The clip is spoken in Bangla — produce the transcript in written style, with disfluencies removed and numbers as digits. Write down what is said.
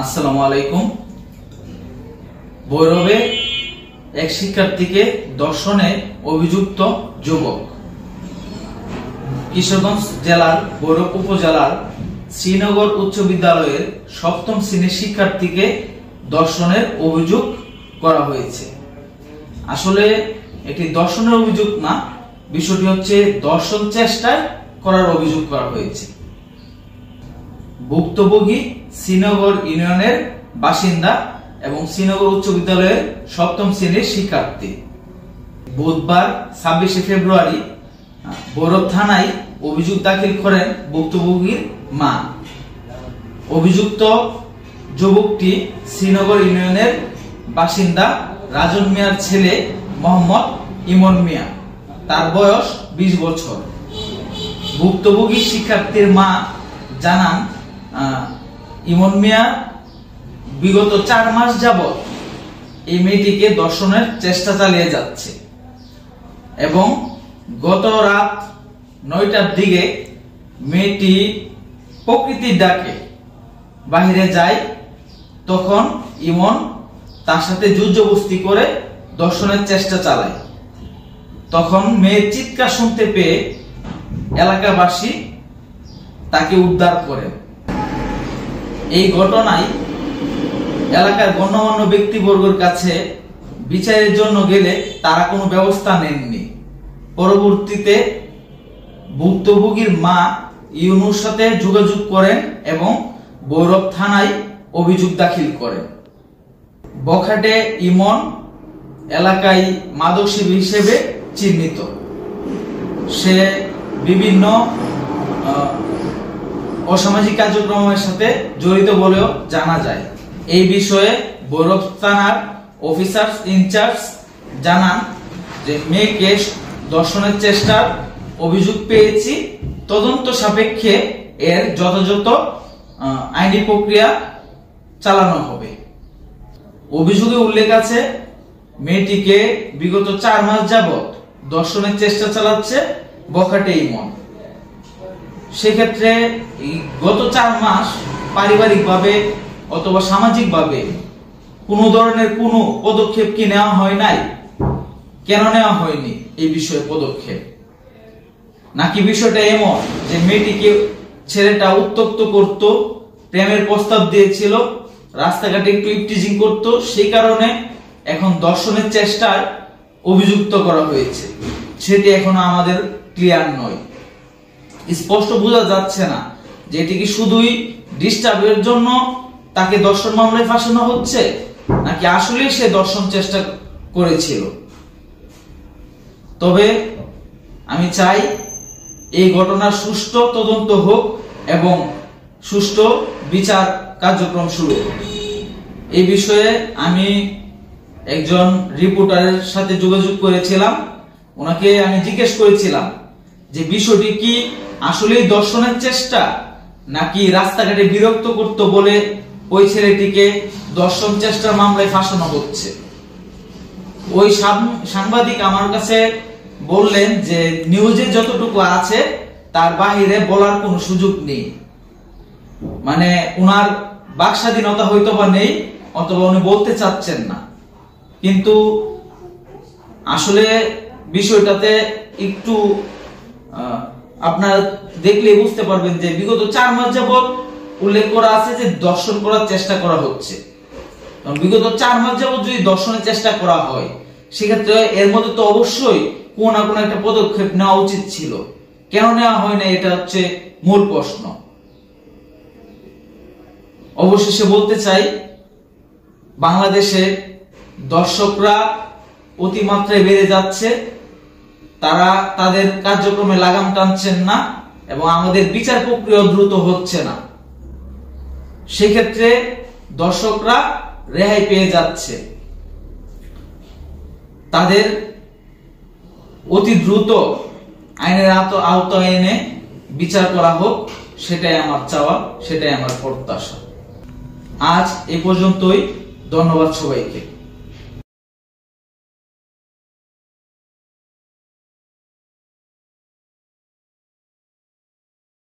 আসসালামু আলাইকুম। ভৈরবে এক শিক্ষার্থীকে ধর্ষণে অভিযুক্ত যুবক। কিশোরগঞ্জ জেলার ভৈরব উপজেলার শ্রীনগর উচ্চ বিদ্যালয়ের সপ্তম শ্রেণীর শিক্ষার্থীকে ধর্ষণের অভিযোগ করা হয়েছে। আসলে এটি ধর্ষণের অভিযোগ না, বিষয়টি হচ্ছে ধর্ষণ চেষ্টা করার অভিযোগ করা হয়েছে। ভুক্তভোগী শ্রীনগর ইউনিয়নের বাসিন্দা এবং শ্রীনগর উচ্চ বিদ্যালয়ের সপ্তম শ্রেণীর শিক্ষার্থী। বুধবার 26শে ফেব্রুয়ারি ভৈরব থানায় অভিযোগ দাখিল করেন ভুক্তভোগীর মা। অভিযুক্ত যুবকটি শ্রীনগর ইউনিয়নের বাসিন্দা রাজন মিয়ার ছেলে মোহাম্মদ ইমন মিয়া। তার বয়স 20 বছর। ভুক্তভোগী শিক্ষার্থীর মা জানান, ইমন মিয়া বিগত 4 মাস যাবৎ এই মেয়েটিকে ধর্ষণের চেষ্টা চালিয়ে যাচ্ছে এবং গত রাত 9টার দিকে মেয়েটি প্রকৃতির ডাকে বাহিরে যায়। তখন ইমন তার সাথে জুজবস্তি করে ধর্ষণের চেষ্টা চালায়। তখন মেয়ের চিৎকার শুনতে পেয়ে এলাকাবাসী তাকে উদ্ধার করেন। এই ঘটনায় এলাকার গণ্যমান্য ব্যক্তিবর্গের কাছে বিচারের জন্য গেলে তারা কোনো ব্যবস্থা নেননি। পরবর্তীতে ভুক্তভোগীর মা ইউনুর সাথে যোগাযোগ করেন এবং ভৈরব থানায় অভিযোগ দাখিল করেন। বখাটে ইমন এলাকায় মাদকসেবী হিসেবে চিহ্নিত। সে বিভিন্ন অসামাজিক কার্যক্রমের সাথে জড়িত বলেও জানা যায়। এই বিষয়ে ভৈরব থানার অফিসার ইনচার্জ জানান যে মেয়েকে ধর্ষণের চেষ্টার অভিযোগ পেয়েছি, তদন্ত সাপেক্ষে এর যথাযথ আইনি প্রক্রিয়া চালানো হবে। অভিযোগে উল্লেখ আছে মেয়েটিকে বিগত 4 মাস যাবৎ ধর্ষণের চেষ্টা চালাচ্ছে বখাটে ইমন। সেক্ষেত্রে গত 4 মাস পারিবারিকভাবে অথবা সামাজিকভাবে কোনো ধরনের কোনো পদক্ষেপ কি নেওয়া হয় নাই? কেন নেওয়া হয়নি এই বিষয়ে পদক্ষেপ? নাকি বিষয়টা এমন যে মেয়েটিকে ছেলেটা উত্ত্যক্ত করত, প্রেমের প্রস্তাব দিয়েছিল, রাস্তাঘাটে একটু ইপটিজিং করত, সেই কারণে এখন ধর্ষণের চেষ্টায় অভিযুক্ত করা হয়েছে? সেটি এখনো আমাদের ক্লিয়ার নয়। স্পষ্ট বোঝা যাচ্ছে না যে এটি কি শুধুই ডিস্টার্বের জন্য তাকে ধর্ষণ মামলায় ফাঁসানো হচ্ছে, নাকি আসলেই সে ধর্ষণ চেষ্টা করেছিল। তবে আমি চাই এই ঘটনার সুষ্ঠু তদন্ত হোক এবং সুষ্ঠু বিচার কার্যক্রম শুরু হোক। এই বিষয়ে আমি একজন রিপোর্টারের সাথে যোগাযোগ করেছিলাম। ওনাকে আমি জিজ্ঞেস করেছিলাম যে বিষয়টি কি আসলেই ধর্ষণের চেষ্টা, নাকি রাস্তাঘাটে বিরক্ত করতে বলে ওই ছেলেটিকে ধর্ষণ চেষ্টার মামলায় ফাঁসানো হচ্ছে। ওই সাংবাদিক আমার কাছে বললেন যে নিউজে যতটুকু আছে তার বাইরে বলার কোনো সুযোগ নেই। মানে উনার বাক স্বাধীনতা হয়তো বা নেই, অথবা উনি বলতে চাচ্ছেন না। কিন্তু আসলে বিষয়টাতে একটু আপনারা দেখলে বুঝতে পারবেন যে বিগত 4 মাস যাবৎ উল্লেখ করা আছে যে ধর্ষণ করার চেষ্টা করা হচ্ছে। বিগত 4 মাস যাবৎ যদি ধর্ষণের চেষ্টা করা হয়, সেক্ষেত্রে এর মধ্যে তো অবশ্যই কোন না কোন একটা পদক্ষেপ নেওয়া উচিত ছিল। কেন নেওয়া হয় না, এটা হচ্ছে মূল প্রশ্ন। অবশেষে বলতে চাই, বাংলাদেশের দর্শকরা অতিমাত্রায় বেড়ে যাচ্ছে। তারা তাদের কার্যক্রমে লাগাম টানছেন না এবং আমাদের বিচার প্রক্রিয়া দ্রুত হচ্ছে না। সেক্ষেত্রে দর্শকরা রেহাই পেয়ে যাচ্ছে। তাদের অতি দ্রুত আইনের আওতায় এনে বিচার করা হোক, সেটাই আমার চাওয়া, সেটাই আমার প্রত্যাশা। আজ এই পর্যন্তই। ধন্যবাদ সবাইকে।